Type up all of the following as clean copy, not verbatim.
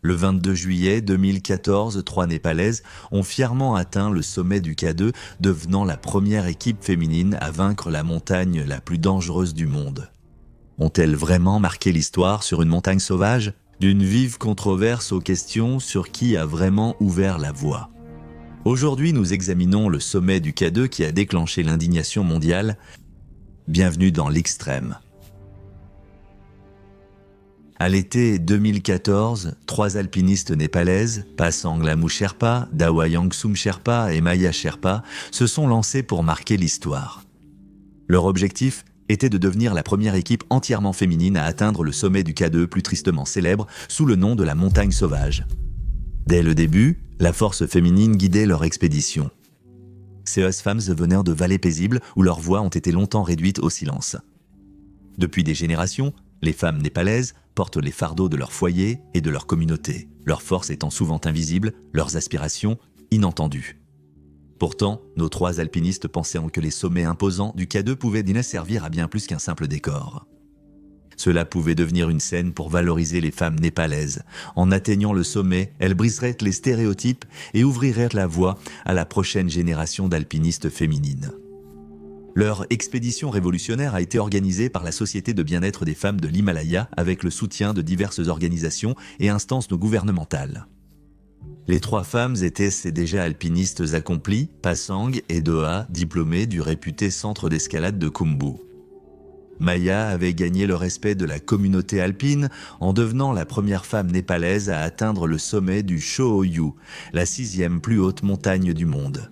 Le 22 juillet 2014, 3 Népalaises ont fièrement atteint le sommet du K2, devenant la première équipe féminine à vaincre la montagne la plus dangereuse du monde. Ont-elles vraiment marqué l'histoire sur une montagne sauvage? D'une vive controverse aux questions sur qui a vraiment ouvert la voie. Aujourd'hui, nous examinons le sommet du K2 qui a déclenché l'indignation mondiale. Bienvenue dans l'extrême. À l'été 2014, 3 alpinistes népalaises, Pasang Lamou Sherpa, Dawa Yangsum Sherpa et Maya Sherpa, se sont lancés pour marquer l'histoire. Leur objectif était de devenir la première équipe entièrement féminine à atteindre le sommet du K2, plus tristement célèbre, sous le nom de la montagne sauvage. Dès le début, la force féminine guidait leur expédition. Ces femmes venaient de vallées paisibles où leurs voix ont été longtemps réduites au silence. Depuis des générations, les femmes népalaises portent les fardeaux de leur foyer et de leur communauté, leurs forces étant souvent invisibles, leurs aspirations inentendues. Pourtant, nos 3 alpinistes pensaient que les sommets imposants du K2 pouvaient servir à bien plus qu'un simple décor. Cela pouvait devenir une scène pour valoriser les femmes népalaises. En atteignant le sommet, elles briseraient les stéréotypes et ouvriraient la voie à la prochaine génération d'alpinistes féminines. Leur expédition révolutionnaire a été organisée par la Société de bien-être des femmes de l'Himalaya avec le soutien de diverses organisations et instances non gouvernementales. Les 3 femmes étaient ces déjà alpinistes accomplis, Pasang et Dawa, diplômées du réputé centre d'escalade de Khumbu. Maya avait gagné le respect de la communauté alpine en devenant la première femme népalaise à atteindre le sommet du Cho-Oyu, la 6e plus haute montagne du monde.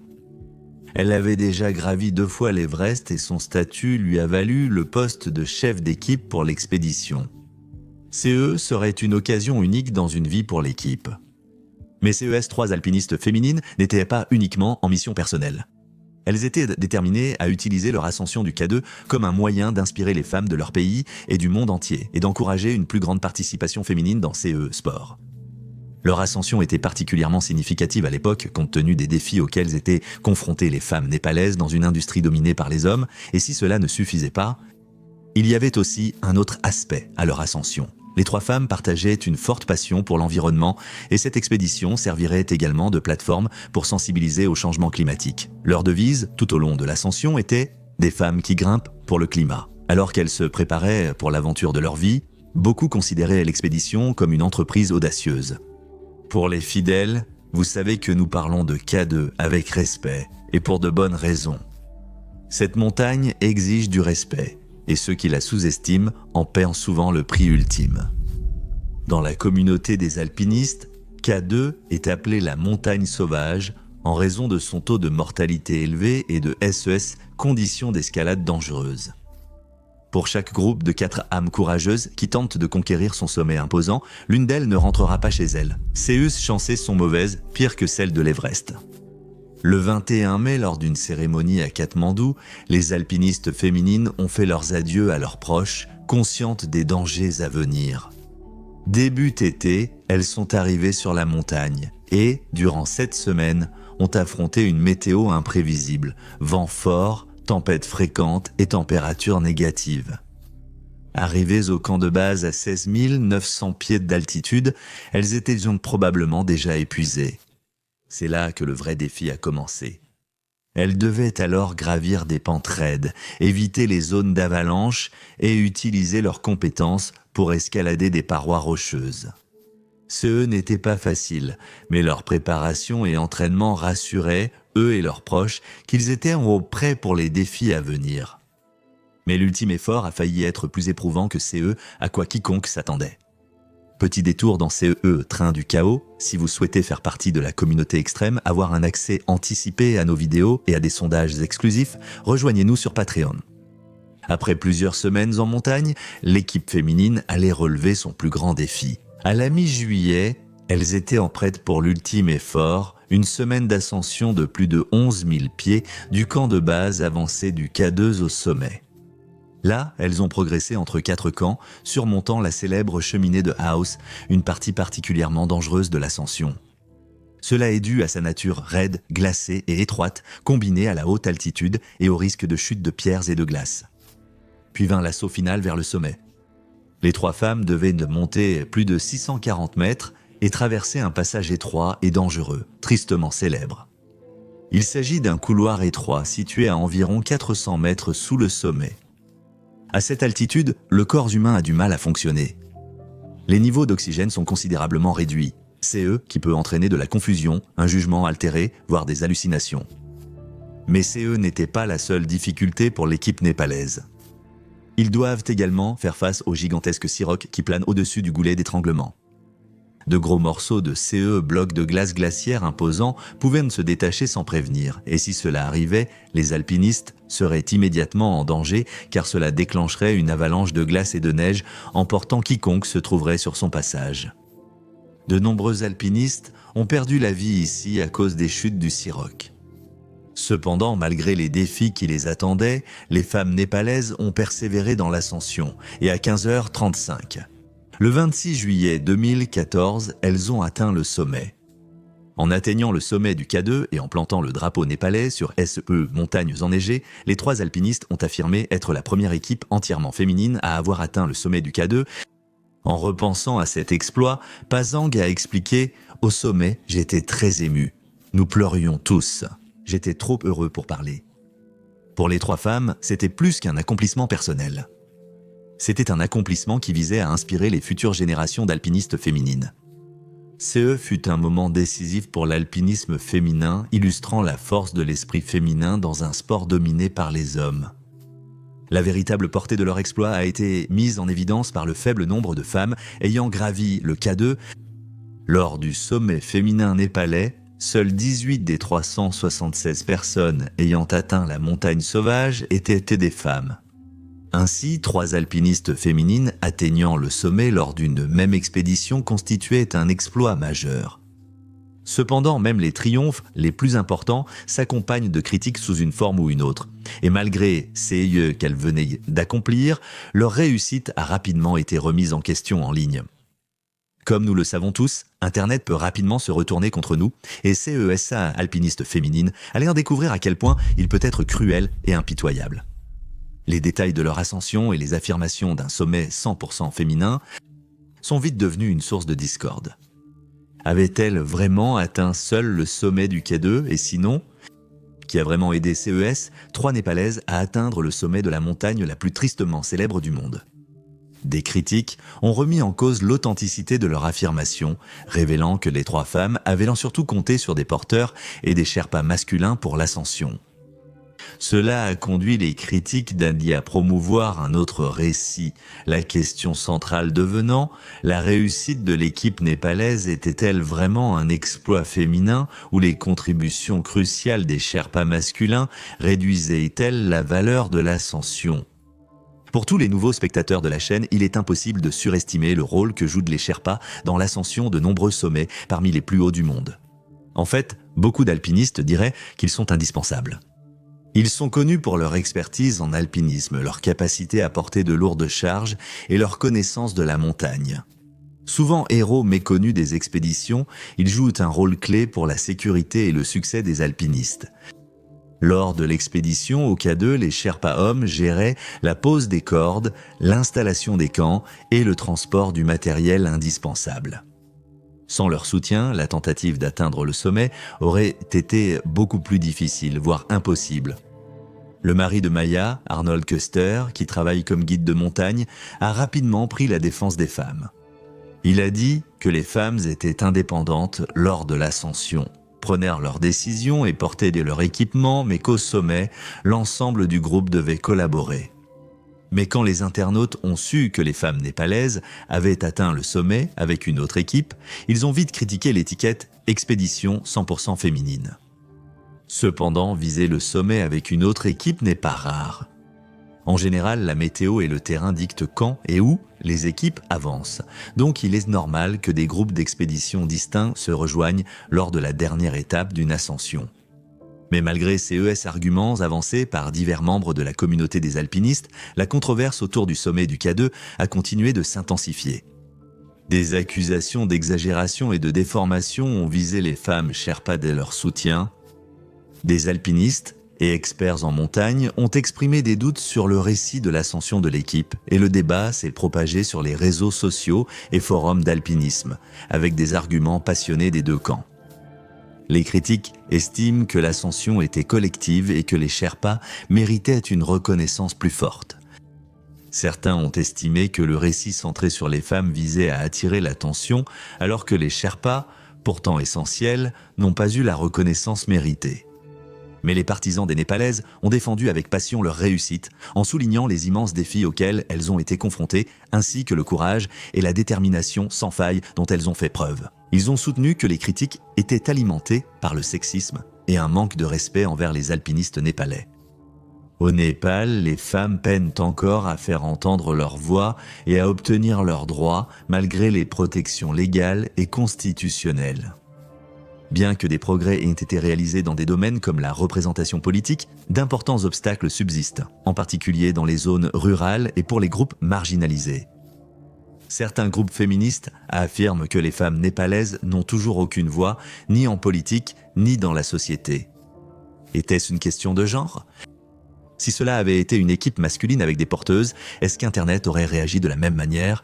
Elle avait déjà gravi 2 fois l'Everest et son statut lui a valu le poste de chef d'équipe pour l'expédition. CE serait une occasion unique dans une vie pour l'équipe. Mais ces 3 alpinistes féminines n'étaient pas uniquement en mission personnelle. Elles étaient déterminées à utiliser leur ascension du K2 comme un moyen d'inspirer les femmes de leur pays et du monde entier et d'encourager une plus grande participation féminine dans ces sports. Leur ascension était particulièrement significative à l'époque compte tenu des défis auxquels étaient confrontées les femmes népalaises dans une industrie dominée par les hommes, et si cela ne suffisait pas, il y avait aussi un autre aspect à leur ascension. Les 3 femmes partageaient une forte passion pour l'environnement et cette expédition servirait également de plateforme pour sensibiliser au changement climatique. Leur devise, tout au long de l'ascension, était « Des femmes qui grimpent pour le climat ». Alors qu'elles se préparaient pour l'aventure de leur vie, beaucoup considéraient l'expédition comme une entreprise audacieuse. Pour les fidèles, vous savez que nous parlons de K2 avec respect et pour de bonnes raisons. Cette montagne exige du respect et ceux qui la sous-estiment en paient souvent le prix ultime. Dans la communauté des alpinistes, K2 est appelée la montagne sauvage en raison de son taux de mortalité élevé et de SES, conditions d'escalade dangereuses. Pour chaque groupe de 4 âmes courageuses qui tentent de conquérir son sommet imposant, l'une d'elles ne rentrera pas chez elle. Ces chancées sont mauvaises, pires que celles de l'Everest. Le 21 mai, lors d'une cérémonie à Katmandou, les alpinistes féminines ont fait leurs adieux à leurs proches, conscientes des dangers à venir. Début été, elles sont arrivées sur la montagne et, durant 7 semaines, ont affronté une météo imprévisible, vent fort, tempêtes fréquentes et températures négatives. Arrivées au camp de base à 16 900 pieds d'altitude, elles étaient donc probablement déjà épuisées. C'est là que le vrai défi a commencé. Elles devaient alors gravir des pentes raides, éviter les zones d'avalanche et utiliser leurs compétences pour escalader des parois rocheuses. Ce n'était pas facile, mais leur préparation et entraînement rassuraient, eux et leurs proches, qu'ils étaient prêts pour les défis à venir. Mais l'ultime effort a failli être plus éprouvant que CE, à quoi quiconque s'attendait. Petit détour dans CE, Train du Chaos, si vous souhaitez faire partie de la communauté extrême, avoir un accès anticipé à nos vidéos et à des sondages exclusifs, rejoignez-nous sur Patreon. Après plusieurs semaines en montagne, l'équipe féminine allait relever son plus grand défi. À la mi-juillet, elles étaient en prête pour l'ultime effort, une semaine d'ascension de plus de 11 000 pieds du camp de base avancé du K2 au sommet. Là, elles ont progressé entre 4 camps, surmontant la célèbre cheminée de House, une partie particulièrement dangereuse de l'ascension. Cela est dû à sa nature raide, glacée et étroite, combinée à la haute altitude et au risque de chute de pierres et de glace. Puis vint l'assaut final vers le sommet. Les 3 femmes devaient monter plus de 640 mètres et traverser un passage étroit et dangereux, tristement célèbre. Il s'agit d'un couloir étroit situé à environ 400 mètres sous le sommet. À cette altitude, le corps humain a du mal à fonctionner. Les niveaux d'oxygène sont considérablement réduits, CE qui peut entraîner de la confusion, un jugement altéré, voire des hallucinations. Mais CE n'était pas la seule difficulté pour l'équipe népalaise. Ils doivent également faire face au gigantesque siroc qui plane au-dessus du goulet d'étranglement. De gros morceaux de CE, blocs de glace glaciaire imposants, pouvaient se détacher sans prévenir, et si cela arrivait, les alpinistes seraient immédiatement en danger car cela déclencherait une avalanche de glace et de neige emportant quiconque se trouverait sur son passage. De nombreux alpinistes ont perdu la vie ici à cause des chutes du siroc. Cependant, malgré les défis qui les attendaient, les femmes népalaises ont persévéré dans l'ascension, et à 15h35. Le 26 juillet 2014, elles ont atteint le sommet. En atteignant le sommet du K2 et en plantant le drapeau népalais sur SE Montagnes enneigées, les 3 alpinistes ont affirmé être la première équipe entièrement féminine à avoir atteint le sommet du K2. En repensant à cet exploit, Pasang a expliqué « Au sommet, j'étais très ému. Nous pleurions tous. J'étais trop heureux pour parler. » Pour les 3 femmes, c'était plus qu'un accomplissement personnel. C'était un accomplissement qui visait à inspirer les futures générations d'alpinistes féminines. CE fut un moment décisif pour l'alpinisme féminin, illustrant la force de l'esprit féminin dans un sport dominé par les hommes. La véritable portée de leur exploit a été mise en évidence par le faible nombre de femmes ayant gravi le K2. Lors du sommet féminin népalais, seules 18 des 376 personnes ayant atteint la montagne sauvage étaient des femmes. Ainsi, 3 alpinistes féminines atteignant le sommet lors d'une même expédition constituaient un exploit majeur. Cependant, même les triomphes les plus importants s'accompagnent de critiques sous une forme ou une autre. Et malgré ces lieux qu'elles venaient d'accomplir, leur réussite a rapidement été remise en question en ligne. Comme nous le savons tous, Internet peut rapidement se retourner contre nous, et CESA alpiniste féminine allait en découvrir à quel point il peut être cruel et impitoyable. Les détails de leur ascension et les affirmations d'un sommet 100% féminin sont vite devenus une source de discorde. Avait-elle vraiment atteint seule le sommet du K2 et sinon, qui a vraiment aidé CES, 3 Népalaises à atteindre le sommet de la montagne la plus tristement célèbre du monde? Des critiques ont remis en cause l'authenticité de leur affirmation, révélant que les 3 femmes avaient surtout compté sur des porteurs et des Sherpas masculins pour l'ascension. Cela a conduit les critiques d'Andy à promouvoir un autre récit, la question centrale devenant « La réussite de l'équipe népalaise était-elle vraiment un exploit féminin ou les contributions cruciales des Sherpas masculins réduisaient-elles la valeur de l'ascension ?» Pour tous les nouveaux spectateurs de la chaîne, il est impossible de surestimer le rôle que jouent les Sherpas dans l'ascension de nombreux sommets parmi les plus hauts du monde. En fait, beaucoup d'alpinistes diraient qu'ils sont indispensables. Ils sont connus pour leur expertise en alpinisme, leur capacité à porter de lourdes charges et leur connaissance de la montagne. Souvent héros méconnus des expéditions, ils jouent un rôle clé pour la sécurité et le succès des alpinistes. Lors de l'expédition au K2, les Sherpas hommes géraient la pose des cordes, l'installation des camps et le transport du matériel indispensable. Sans leur soutien, la tentative d'atteindre le sommet aurait été beaucoup plus difficile, voire impossible. Le mari de Maya, Arnold Custer, qui travaille comme guide de montagne, a rapidement pris la défense des femmes. Il a dit que les femmes étaient indépendantes lors de l'ascension, prenaient leurs décisions et portaient leur équipement, mais qu'au sommet, l'ensemble du groupe devait collaborer. Mais quand les internautes ont su que les femmes népalaises avaient atteint le sommet avec une autre équipe, ils ont vite critiqué l'étiquette « Expédition 100% féminine ». Cependant, viser le sommet avec une autre équipe n'est pas rare. En général, la météo et le terrain dictent quand et où les équipes avancent. Donc il est normal que des groupes d'expéditions distincts se rejoignent lors de la dernière étape d'une ascension. Mais malgré ces arguments avancés par divers membres de la communauté des alpinistes, la controverse autour du sommet du K2 a continué de s'intensifier. Des accusations d'exagération et de déformation ont visé les femmes Sherpas dès leur soutien. Des alpinistes et experts en montagne ont exprimé des doutes sur le récit de l'ascension de l'équipe et le débat s'est propagé sur les réseaux sociaux et forums d'alpinisme, avec des arguments passionnés des deux camps. Les critiques estiment que l'ascension était collective et que les Sherpas méritaient une reconnaissance plus forte. Certains ont estimé que le récit centré sur les femmes visait à attirer l'attention, alors que les Sherpas, pourtant essentiels, n'ont pas eu la reconnaissance méritée. Mais les partisans des Népalaises ont défendu avec passion leur réussite, en soulignant les immenses défis auxquels elles ont été confrontées, ainsi que le courage et la détermination sans faille dont elles ont fait preuve. Ils ont soutenu que les critiques étaient alimentées par le sexisme et un manque de respect envers les alpinistes népalais. Au Népal, les femmes peinent encore à faire entendre leur voix et à obtenir leurs droits malgré les protections légales et constitutionnelles. Bien que des progrès aient été réalisés dans des domaines comme la représentation politique, d'importants obstacles subsistent, en particulier dans les zones rurales et pour les groupes marginalisés. Certains groupes féministes affirment que les femmes népalaises n'ont toujours aucune voix, ni en politique, ni dans la société. Était-ce une question de genre ? Si cela avait été une équipe masculine avec des porteuses, est-ce qu'Internet aurait réagi de la même manière ?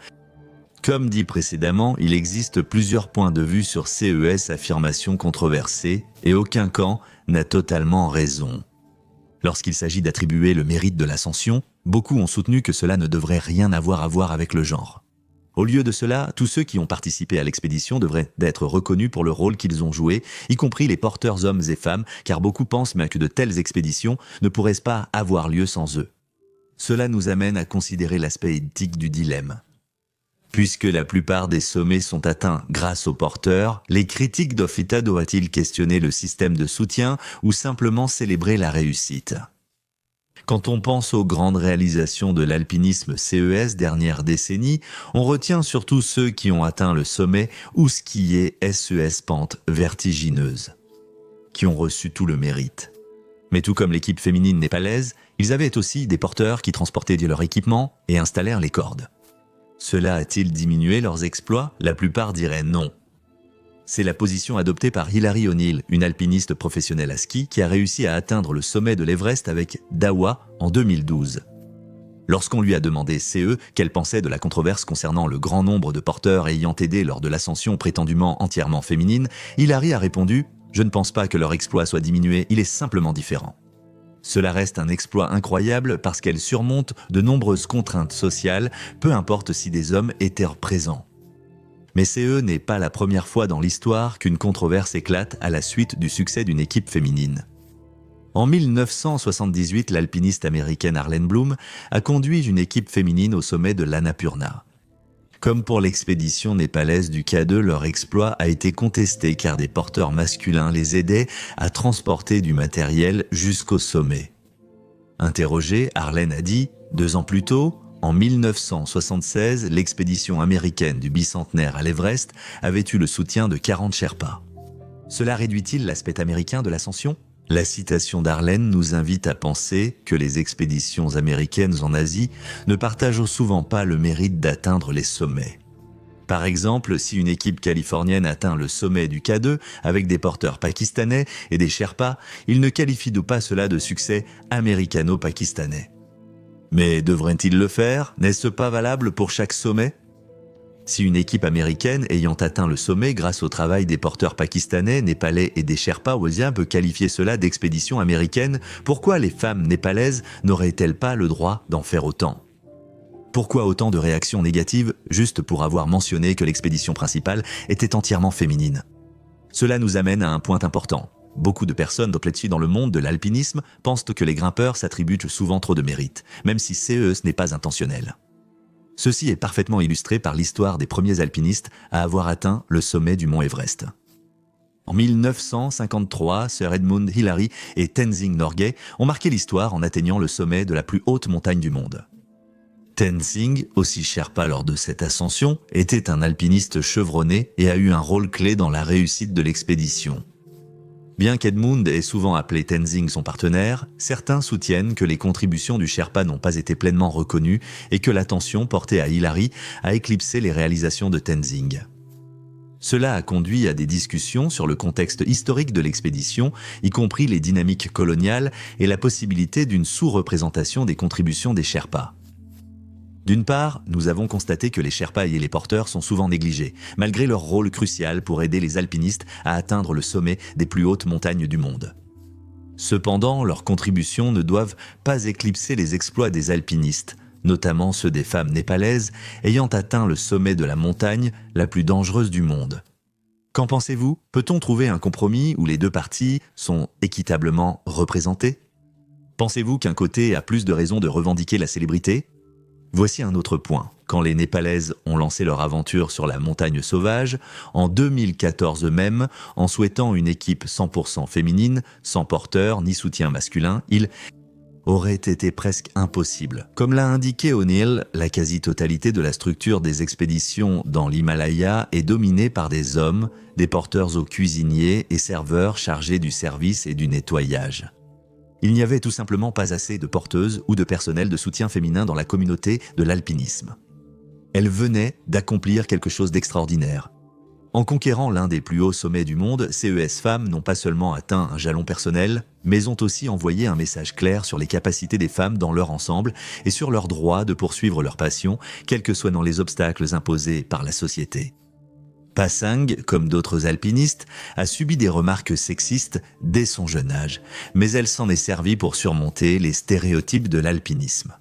Comme dit précédemment, il existe plusieurs points de vue sur ces affirmations controversées et aucun camp n'a totalement raison. Lorsqu'il s'agit d'attribuer le mérite de l'ascension, beaucoup ont soutenu que cela ne devrait rien avoir à voir avec le genre. Au lieu de cela, tous ceux qui ont participé à l'expédition devraient être reconnus pour le rôle qu'ils ont joué, y compris les porteurs hommes et femmes, car beaucoup pensent bien que de telles expéditions ne pourraient pas avoir lieu sans eux. Cela nous amène à considérer l'aspect éthique du dilemme. Puisque la plupart des sommets sont atteints grâce aux porteurs, les critiques d'Ofita doivent-ils questionner le système de soutien ou simplement célébrer la réussite ? Quand on pense aux grandes réalisations de l'alpinisme CES dernière décennie, on retient surtout ceux qui ont atteint le sommet ou skié SES pente vertigineuse, qui ont reçu tout le mérite. Mais tout comme l'équipe féminine népalaise, ils avaient aussi des porteurs qui transportaient leur équipement et installèrent les cordes. Cela a-t-il diminué leurs exploits ? La plupart diraient non. C'est la position adoptée par Hilary O'Neill, une alpiniste professionnelle à ski qui a réussi à atteindre le sommet de l'Everest avec Dawa en 2012. Lorsqu'on lui a demandé qu'elle pensait de la controverse concernant le grand nombre de porteurs ayant aidé lors de l'ascension prétendument entièrement féminine, Hilary a répondu « Je ne pense pas que leur exploit soit diminué, il est simplement différent ». Cela reste un exploit incroyable parce qu'elle surmonte de nombreuses contraintes sociales, peu importe si des hommes étaient présents. Mais n'est pas la première fois dans l'histoire qu'une controverse éclate à la suite du succès d'une équipe féminine. En 1978, l'alpiniste américaine Arlene Bloom a conduit une équipe féminine au sommet de l'Annapurna. Comme pour l'expédition népalaise du K2, leur exploit a été contesté car des porteurs masculins les aidaient à transporter du matériel jusqu'au sommet. Interrogée, Arlene a dit « 2 ans plus tôt, en 1976, l'expédition américaine du bicentenaire à l'Everest avait eu le soutien de 40 Sherpas. Cela réduit-il l'aspect américain de l'ascension ? La citation d'Arlene nous invite à penser que les expéditions américaines en Asie ne partagent souvent pas le mérite d'atteindre les sommets. Par exemple, si une équipe californienne atteint le sommet du K2 avec des porteurs pakistanais et des Sherpas, ils ne qualifient pas cela de succès américano-pakistanais. Mais devraient-ils le faire ? N'est-ce pas valable pour chaque sommet ? Si une équipe américaine ayant atteint le sommet grâce au travail des porteurs pakistanais, népalais et des Sherpas oasiens peut qualifier cela d'expédition américaine, pourquoi les femmes népalaises n'auraient-elles pas le droit d'en faire autant ? Pourquoi autant de réactions négatives juste pour avoir mentionné que l'expédition principale était entièrement féminine ? Cela nous amène à un point important. Beaucoup de personnes dans le monde de l'alpinisme pensent que les grimpeurs s'attribuent souvent trop de mérite, même si ce n'est pas intentionnel. Ceci est parfaitement illustré par l'histoire des premiers alpinistes à avoir atteint le sommet du mont Everest. En 1953, Sir Edmund Hillary et Tenzing Norgay ont marqué l'histoire en atteignant le sommet de la plus haute montagne du monde. Tenzing, aussi Sherpa lors de cette ascension, était un alpiniste chevronné et a eu un rôle clé dans la réussite de l'expédition. Bien qu'Edmund ait souvent appelé Tenzing son partenaire, certains soutiennent que les contributions du Sherpa n'ont pas été pleinement reconnues et que l'attention portée à Hillary a éclipsé les réalisations de Tenzing. Cela a conduit à des discussions sur le contexte historique de l'expédition, y compris les dynamiques coloniales et la possibilité d'une sous-représentation des contributions des Sherpas. D'une part, nous avons constaté que les Sherpas et les porteurs sont souvent négligés, malgré leur rôle crucial pour aider les alpinistes à atteindre le sommet des plus hautes montagnes du monde. Cependant, leurs contributions ne doivent pas éclipser les exploits des alpinistes, notamment ceux des femmes népalaises ayant atteint le sommet de la montagne la plus dangereuse du monde. Qu'en pensez-vous? Peut-on trouver un compromis où les deux parties sont équitablement représentées? Pensez-vous qu'un côté a plus de raisons de revendiquer la célébrité? Voici un autre point. Quand les Népalaises ont lancé leur aventure sur la montagne sauvage, en 2014 même, en souhaitant une équipe 100% féminine, sans porteur ni soutien masculin, il aurait été presque impossible. Comme l'a indiqué O'Neill, la quasi-totalité de la structure des expéditions dans l'Himalaya est dominée par des hommes, des porteurs aux cuisiniers et serveurs chargés du service et du nettoyage. Il n'y avait tout simplement pas assez de porteuses ou de personnel de soutien féminin dans la communauté de l'alpinisme. Elles venaient d'accomplir quelque chose d'extraordinaire. En conquérant l'un des plus hauts sommets du monde, CES Femmes n'ont pas seulement atteint un jalon personnel, mais ont aussi envoyé un message clair sur les capacités des femmes dans leur ensemble et sur leur droit de poursuivre leur passion, quels que soient les obstacles imposés par la société. Pasang, comme d'autres alpinistes, a subi des remarques sexistes dès son jeune âge, mais elle s'en est servie pour surmonter les stéréotypes de l'alpinisme.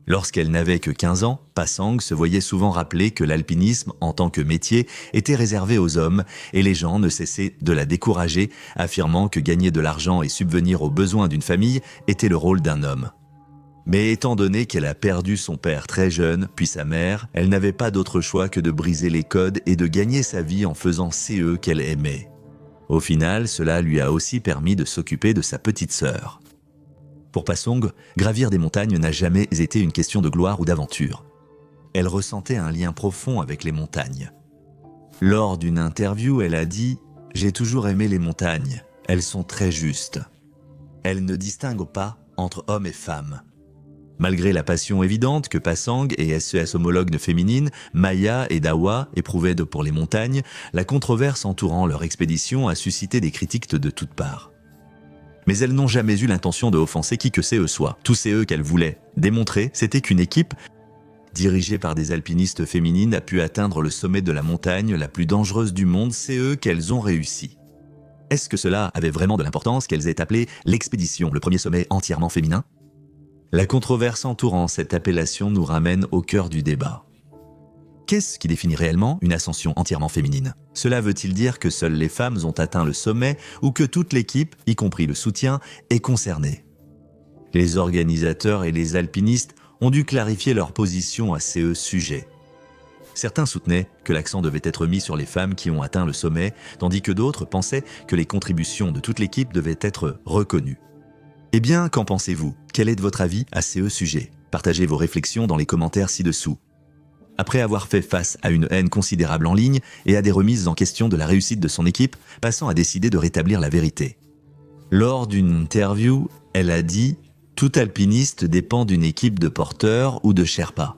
Lorsqu'elle n'avait que 15 ans, Pasang se voyait souvent rappeler que l'alpinisme, en tant que métier, était réservé aux hommes et les gens ne cessaient de la décourager, affirmant que gagner de l'argent et subvenir aux besoins d'une famille était le rôle d'un homme. Mais étant donné qu'elle a perdu son père très jeune, puis sa mère, elle n'avait pas d'autre choix que de briser les codes et de gagner sa vie en faisant CE qu'elle aimait. Au final, cela lui a aussi permis de s'occuper de sa petite sœur. Pour Pasang, gravir des montagnes n'a jamais été une question de gloire ou d'aventure. Elle ressentait un lien profond avec les montagnes. Lors d'une interview, elle a dit « J'ai toujours aimé les montagnes, elles sont très justes. Elles ne distinguent pas entre hommes et femmes. » Malgré la passion évidente que Pasang et SES homologues féminines, Maya et Dawa éprouvaient pour les montagnes, la controverse entourant leur expédition a suscité des critiques de toutes parts. Mais elles n'ont jamais eu l'intention de offenser qui que CE soit. Tout CE qu'elles voulaient démontrer, c'était qu'une équipe, dirigée par des alpinistes féminines, a pu atteindre le sommet de la montagne la plus dangereuse du monde, CE qu'elles ont réussi. Est-ce que cela avait vraiment de l'importance qu'elles aient appelé l'expédition, le premier sommet entièrement féminin? La controverse entourant cette appellation nous ramène au cœur du débat. Qu'est-ce qui définit réellement une ascension entièrement féminine? Cela veut-il dire que seules les femmes ont atteint le sommet ou que toute l'équipe, y compris le soutien, est concernée? Les organisateurs et les alpinistes ont dû clarifier leur position à ce sujet. Certains soutenaient que l'accent devait être mis sur les femmes qui ont atteint le sommet, tandis que d'autres pensaient que les contributions de toute l'équipe devaient être reconnues. Eh bien, qu'en pensez-vous? Quel est votre avis à ce sujet? Partagez vos réflexions dans les commentaires ci-dessous. Après avoir fait face à une haine considérable en ligne et à des remises en question de la réussite de son équipe, Pasang a décidé de rétablir la vérité. Lors d'une interview, elle a dit « Tout alpiniste dépend d'une équipe de porteurs ou de Sherpas.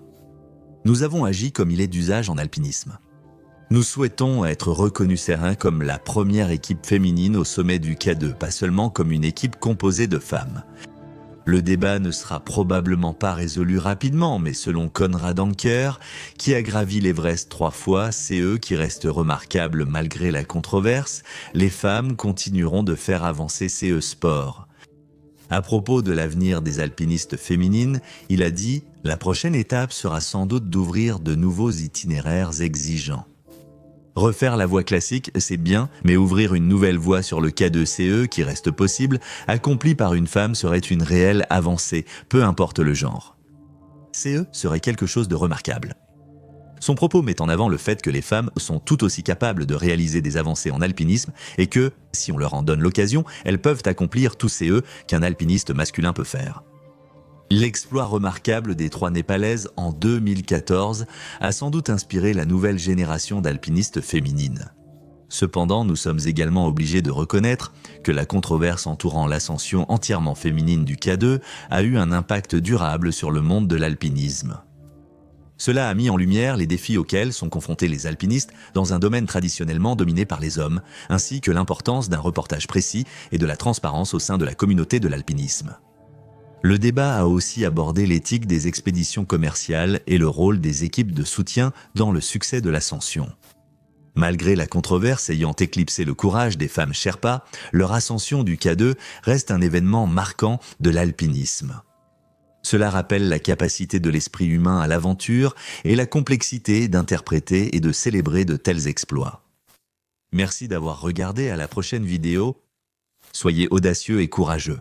Nous avons agi comme il est d'usage en alpinisme. Nous souhaitons être reconnus sereins comme la première équipe féminine au sommet du K2, pas seulement comme une équipe composée de femmes. Le débat ne sera probablement pas résolu rapidement, mais selon Konrad Anker, qui a gravi l'Everest 3 fois, CE qui reste remarquable malgré la controverse, les femmes continueront de faire avancer CE Sport. À propos de l'avenir des alpinistes féminines, il a dit « La prochaine étape sera sans doute d'ouvrir de nouveaux itinéraires exigeants. Refaire la voie classique, c'est bien, mais ouvrir une nouvelle voie sur le K2CE qui reste possible, accomplie par une femme, serait une réelle avancée, peu importe le genre. CE serait quelque chose de remarquable. » Son propos met en avant le fait que les femmes sont tout aussi capables de réaliser des avancées en alpinisme et que, si on leur en donne l'occasion, elles peuvent accomplir tout CE qu'un alpiniste masculin peut faire. L'exploit remarquable des 3 Népalaises en 2014 a sans doute inspiré la nouvelle génération d'alpinistes féminines. Cependant, nous sommes également obligés de reconnaître que la controverse entourant l'ascension entièrement féminine du K2 a eu un impact durable sur le monde de l'alpinisme. Cela a mis en lumière les défis auxquels sont confrontés les alpinistes dans un domaine traditionnellement dominé par les hommes, ainsi que l'importance d'un reportage précis et de la transparence au sein de la communauté de l'alpinisme. Le débat a aussi abordé l'éthique des expéditions commerciales et le rôle des équipes de soutien dans le succès de l'ascension. Malgré la controverse ayant éclipsé le courage des femmes Sherpas, leur ascension du K2 reste un événement marquant de l'alpinisme. Cela rappelle la capacité de l'esprit humain à l'aventure et la complexité d'interpréter et de célébrer de tels exploits. Merci d'avoir regardé, à la prochaine vidéo. Soyez audacieux et courageux.